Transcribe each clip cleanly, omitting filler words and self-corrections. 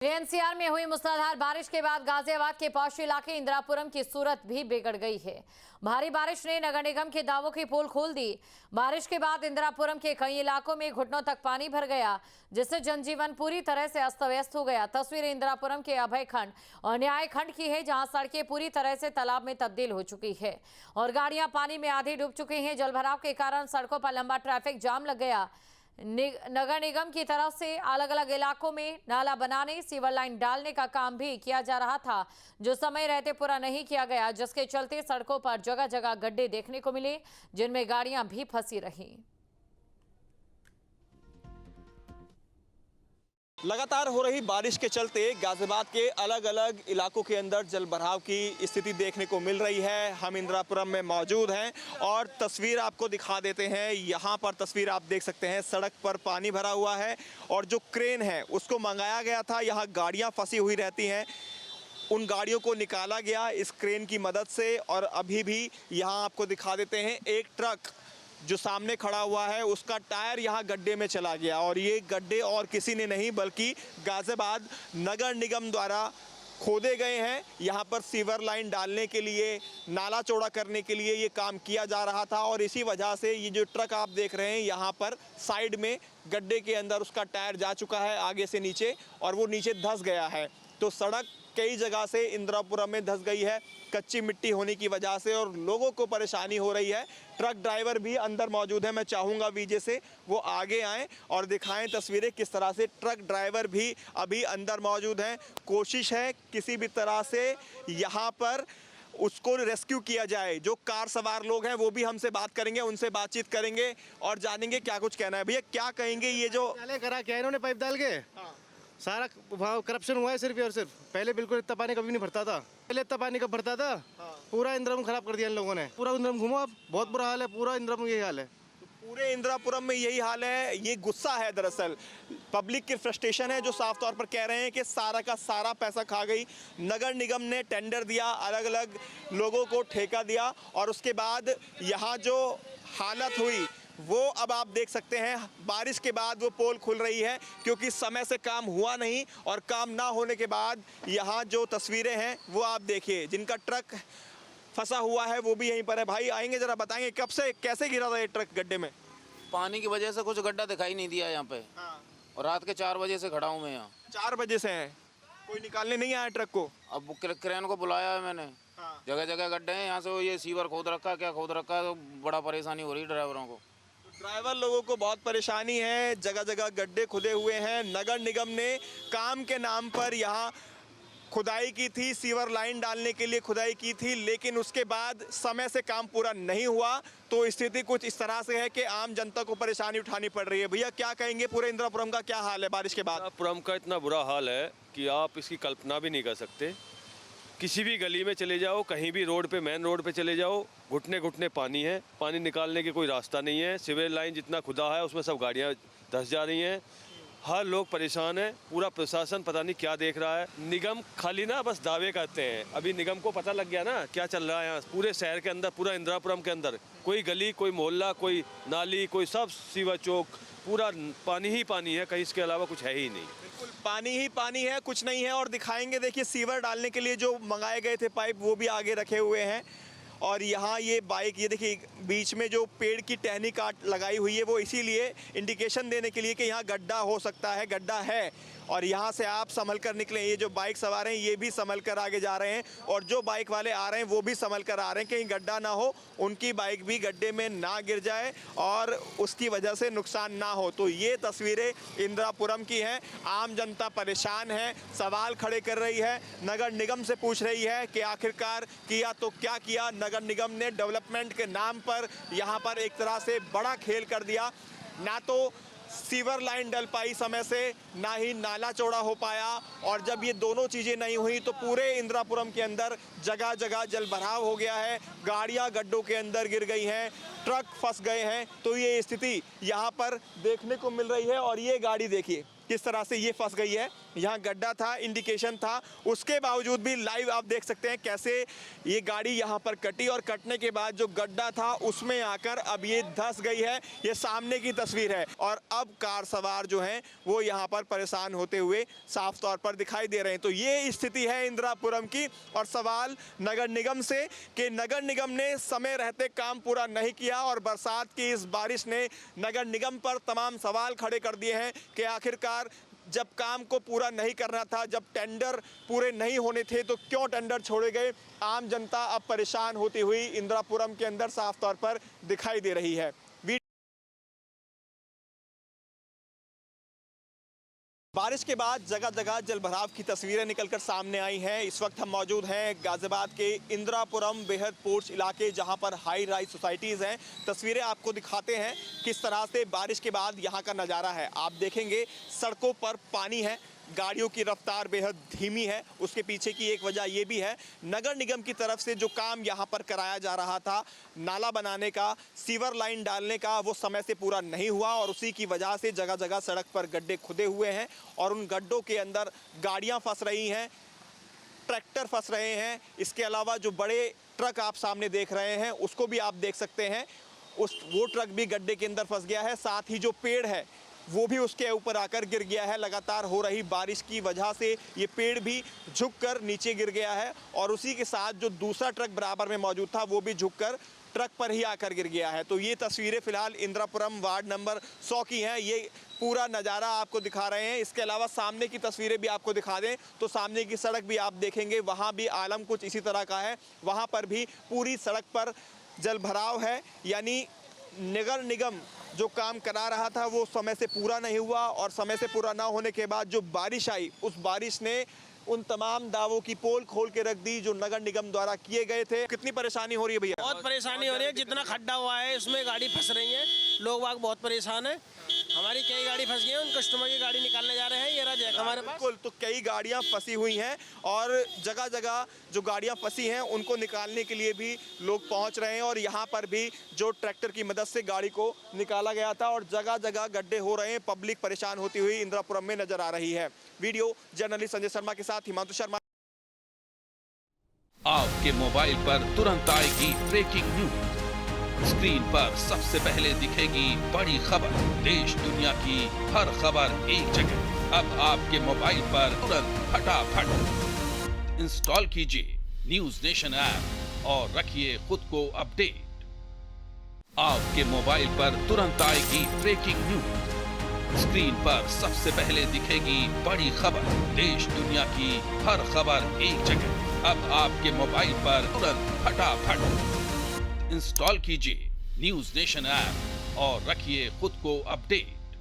NCR में हुई मूसलाधार बारिश के बाद गाजियाबाद के पौष इलाके इंदिरापुरम की सूरत भी बिगड़ गई है। भारी बारिश ने नगर निगम के दावों की पोल खोल दी। बारिश के बाद इंदिरापुरम के कई इलाकों में घुटनों तक पानी भर गया, जिससे जनजीवन पूरी तरह से अस्त व्यस्त हो गया। तस्वीर इंदिरापुरम के अभय खंड और न्याय खंड की है, जहां सड़कें पूरी तरह से तालाब में तब्दील हो चुकी है और गाड़ियां पानी में आधी डूब चुकी हैं। जलभराव के कारण सड़कों पर लंबा ट्रैफिक जाम लग गया। नगर निगम की तरफ से अलग अलग इलाकों में नाला बनाने, सीवर लाइन डालने का काम भी किया जा रहा था, जो समय रहते पूरा नहीं किया गया, जिसके चलते सड़कों पर जगह जगह गड्ढे देखने को मिले, जिनमें गाड़ियां भी फंसी रहीं। लगातार हो रही बारिश के चलते गाजियाबाद के अलग अलग इलाकों के अंदर जलभराव की स्थिति देखने को मिल रही है। हम इंदिरापुरम में मौजूद हैं और तस्वीर आपको दिखा देते हैं। यहाँ पर तस्वीर आप देख सकते हैं, सड़क पर पानी भरा हुआ है और जो क्रेन है उसको मंगाया गया था। यहाँ गाड़ियाँ फंसी हुई रहती हैं, उन गाड़ियों को निकाला गया इस क्रेन की मदद से। और अभी भी यहाँ आपको दिखा देते हैं, एक ट्रक जो सामने खड़ा हुआ है उसका टायर यहाँ गड्ढे में चला गया और ये गड्ढे और किसी ने नहीं बल्कि गाजियाबाद नगर निगम द्वारा खोदे गए हैं। यहाँ पर सीवर लाइन डालने के लिए, नाला चौड़ा करने के लिए ये काम किया जा रहा था और इसी वजह से ये जो ट्रक आप देख रहे हैं यहाँ पर साइड में गड्ढे के अंदर उसका टायर जा चुका है आगे से नीचे और वो नीचे धंस गया है। तो सड़क कई जगह से इंदिरापुरम में धंस गई है कच्ची मिट्टी होने की वजह से और लोगों को परेशानी हो रही है। ट्रक ड्राइवर भी अंदर मौजूद है। मैं चाहूँगा विजय से वो आगे आएँ और दिखाएं तस्वीरें किस तरह से ट्रक ड्राइवर भी अभी अंदर मौजूद हैं। कोशिश है किसी भी तरह से यहाँ पर उसको रेस्क्यू किया जाए। जो कार सवार लोग हैं वो भी हमसे बात करेंगे, उनसे बातचीत करेंगे और जानेंगे क्या कुछ कहना है। भैया क्या कहेंगे, ये जो करा क्या इन्होंने पाइप डाल के सारा करप्शन हुआ है सिर्फ और सिर्फ। पहले बिल्कुल इतना पानी कभी नहीं भरता था, पहले इतना पानी कब भरता था। पूरा इंदिरापुरम खराब कर दिया इन लोगों ने। पूरा इंदिरापुरम घूमो आप, बहुत बुरा हाल है। पूरा इंदिरापुरम यही हाल है, पूरे इंदिरापुरम में यही हाल है। ये गुस्सा है, दरअसल पब्लिक की फ्रस्ट्रेशन है, जो साफ तौर पर कह रहे हैं कि सारा का सारा पैसा खा गई। नगर निगम ने टेंडर दिया, अलग अलग लोगों को ठेका दिया और उसके बाद यहाँ जो हालत हुई वो अब आप देख सकते हैं। बारिश के बाद वो पोल खुल रही है क्योंकि समय से काम हुआ नहीं और काम ना होने के बाद यहाँ जो तस्वीरें हैं वो आप देखिए। जिनका ट्रक फंसा हुआ है वो भी यहीं पर है। भाई आएंगे, जरा बताएंगे कब से कैसे गिरा था ये ट्रक गड्ढे में? पानी की वजह से कुछ गड्ढा दिखाई नहीं दिया यहाँ पे। और रात के 4 बजे से खड़ा हूँ मैं यहाँ। 4 बजे से है, कोई निकालने नहीं आया ट्रक को? अब क्रेन को बुलाया है मैंने। जगह जगह गड्ढे हैं, यहाँ से ये सीवर खोद रखा, क्या खोद रखा है, तो बड़ा परेशानी हो रही है ड्राइवरों को। ड्राइवर लोगों को बहुत परेशानी है, जगह जगह गड्ढे खुदे हुए हैं। नगर निगम ने काम के नाम पर यहाँ खुदाई की थी, सीवर लाइन डालने के लिए खुदाई की थी, लेकिन उसके बाद समय से काम पूरा नहीं हुआ। तो स्थिति कुछ इस तरह से है कि आम जनता को परेशानी उठानी पड़ रही है। भैया क्या कहेंगे, पूरे इंदिरापुरम का क्या हाल है बारिश के बाद? इंदिरापुरम का इतना बुरा हाल है कि आप इसकी कल्पना भी नहीं कर सकते। किसी भी गली में चले जाओ, कहीं भी रोड पे, मेन रोड पे चले जाओ, घुटने घुटने पानी है। पानी निकालने की कोई रास्ता नहीं है। सीवर लाइन जितना खुदा है उसमें सब गाड़ियाँ धंस जा रही हैं। हर लोग परेशान है। पूरा प्रशासन पता नहीं क्या देख रहा है। निगम खाली ना बस दावे करते हैं। अभी निगम को पता लग गया ना क्या चल रहा है यहाँ पूरे शहर के अंदर, पूरा इंदिरापुरम के अंदर। कोई गली, कोई मोहल्ला, कोई नाली, कोई सब सीवर चौक, पूरा पानी ही पानी है, कहीं इसके अलावा कुछ है ही नहीं। बिल्कुल पानी ही पानी है, कुछ नहीं है। और दिखाएंगे, देखिए सीवर डालने के लिए जो मंगाए गए थे पाइप वो भी आगे रखे हुए हैं। और यहाँ ये बाइक, ये देखिए बीच में जो पेड़ की टहनी काट लगाई हुई है वो इसीलिए इंडिकेशन देने के लिए कि यहाँ गड्ढा हो सकता है, गड्ढा है। और यहाँ से आप संभल कर निकलें। ये जो बाइक सवार हैं ये भी संभल कर आगे जा रहे हैं और जो बाइक वाले आ रहे हैं वो भी संभल कर आ रहे हैं, कहीं गड्ढा ना हो, उनकी बाइक भी गड्ढे में ना गिर जाए और उसकी वजह से नुकसान ना हो। तो ये तस्वीरें इंदिरापुरम की हैं। आम जनता परेशान है, सवाल खड़े कर रही है, नगर निगम से पूछ रही है कि आखिरकार किया तो क्या किया। नगर निगम ने डेवलपमेंट के नाम पर यहाँ पर एक तरह से बड़ा खेल कर दिया। ना तो सीवर लाइन डल पाई समय से, ना ही नाला चौड़ा हो पाया। और जब ये दोनों चीज़ें नहीं हुई तो पूरे इंदिरापुरम के अंदर जगह जगह जलभराव हो गया है। गाड़ियां गड्ढों के अंदर गिर गई हैं, ट्रक फंस गए हैं। तो ये स्थिति यहाँ पर देखने को मिल रही है। और ये गाड़ी देखिए किस तरह से ये फंस गई है। यहाँ गड्ढा था, इंडिकेशन था, उसके बावजूद भी लाइव आप देख सकते हैं कैसे ये गाड़ी यहाँ पर कटी और कटने के बाद जो गड्ढा था उसमें आकर अब ये धंस गई है। ये सामने की तस्वीर है और अब कार सवार जो हैं वो यहाँ पर परेशान होते हुए साफ तौर पर दिखाई दे रहे हैं। तो ये स्थिति है इंदिरापुरम की और सवाल नगर निगम से कि नगर निगम ने समय रहते काम पूरा नहीं किया और बरसात की इस बारिश ने नगर निगम पर तमाम सवाल खड़े कर दिए हैं कि आखिरकार जब काम को पूरा नहीं करना था, जब टेंडर पूरे नहीं होने थे तो क्यों टेंडर छोड़े गए। आम जनता अब परेशान होती हुई इंदिरापुरम के अंदर साफ तौर पर दिखाई दे रही है। बारिश के बाद जगह जगह जलभराव की तस्वीरें निकलकर सामने आई हैं। इस वक्त हम मौजूद हैं गाजियाबाद के इंदिरापुरम बेहद पोर्च इलाके, जहां पर हाई राइज सोसाइटीज़ हैं। तस्वीरें आपको दिखाते हैं किस तरह से बारिश के बाद यहां का नज़ारा है। आप देखेंगे सड़कों पर पानी है, गाड़ियों की रफ्तार बेहद धीमी है। उसके पीछे की एक वजह यह भी है नगर निगम की तरफ से जो काम यहाँ पर कराया जा रहा था, नाला बनाने का, सीवर लाइन डालने का, वो समय से पूरा नहीं हुआ और उसी की वजह से जगह जगह सड़क पर गड्ढे खुदे हुए हैं और उन गड्ढों के अंदर गाड़ियाँ फंस रही हैं, ट्रैक्टर फंस रहे हैं। इसके अलावा जो बड़े ट्रक आप सामने देख रहे हैं उसको भी आप देख सकते हैं, वो ट्रक भी गड्ढे के अंदर फंस गया है। साथ ही जो पेड़ है वो भी उसके ऊपर आकर गिर गया है। लगातार हो रही बारिश की वजह से ये पेड़ भी झुककर नीचे गिर गया है और उसी के साथ जो दूसरा ट्रक बराबर में मौजूद था वो भी झुककर ट्रक पर ही आकर गिर गया है। तो ये तस्वीरें फिलहाल इंदिरापुरम वार्ड नंबर 100 की हैं। ये पूरा नज़ारा आपको दिखा रहे हैं। इसके अलावा सामने की तस्वीरें भी आपको दिखा दें तो सामने की सड़क भी आप देखेंगे, वहाँ भी आलम कुछ इसी तरह का है। वहाँ पर भी पूरी सड़क पर जलभराव है, यानी नगर निगम जो काम करा रहा था वो समय से पूरा नहीं हुआ और समय से पूरा ना होने के बाद जो बारिश आई उस बारिश ने उन तमाम दावों की पोल खोल के रख दी जो नगर निगम द्वारा किए गए थे। कितनी परेशानी हो रही है भैया? बहुत परेशानी हो रही है, जितना खड्डा हुआ है उसमें गाड़ी फंस रही है, लोग बाग बहुत परेशान है। हमारी कई गाड़ी फंस गई है, उन कस्टमर की गाड़ी निकालने जा रहे हैं। ये रहा हमारे पास बिल्कुल, तो कई गाड़ियां फंसी हुई हैं और जगह जगह जो गाड़ियां फंसी हैं उनको निकालने के लिए भी लोग पहुंच रहे हैं और यहाँ पर भी जो ट्रैक्टर की मदद से गाड़ी को निकाला गया था और जगह जगह गड्ढे हो रहे हैं। पब्लिक परेशान होती हुई इंदिरापुरम में नजर आ रही है। वीडियो जर्नलिस्ट संजय शर्मा के साथ हिमांशु शर्मा। आपके मोबाइल पर तुरंत आएगी ब्रेकिंग न्यूज, स्क्रीन पर सबसे पहले दिखेगी बड़ी खबर, देश दुनिया की हर खबर एक जगह। अब आपके मोबाइल पर तुरंत फटाफट इंस्टॉल कीजिए न्यूज नेशन ऐप और रखिए खुद को अपडेट। आपके मोबाइल पर तुरंत आएगी ब्रेकिंग न्यूज, स्क्रीन पर सबसे पहले दिखेगी बड़ी खबर, देश दुनिया की हर खबर एक जगह। अब आपके मोबाइल पर तुरंत फटाफट इंस्टॉल कीजिए न्यूज नेशन ऐप और रखिए खुद को अपडेट।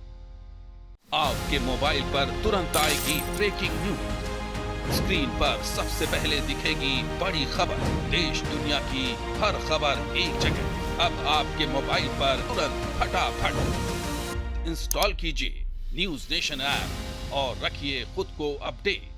आपके मोबाइल पर तुरंत आएगी ब्रेकिंग न्यूज, स्क्रीन पर सबसे पहले दिखेगी बड़ी खबर, देश दुनिया की हर खबर एक जगह। अब आपके मोबाइल पर तुरंत फटाफट इंस्टॉल कीजिए न्यूज नेशन ऐप और रखिए खुद को अपडेट।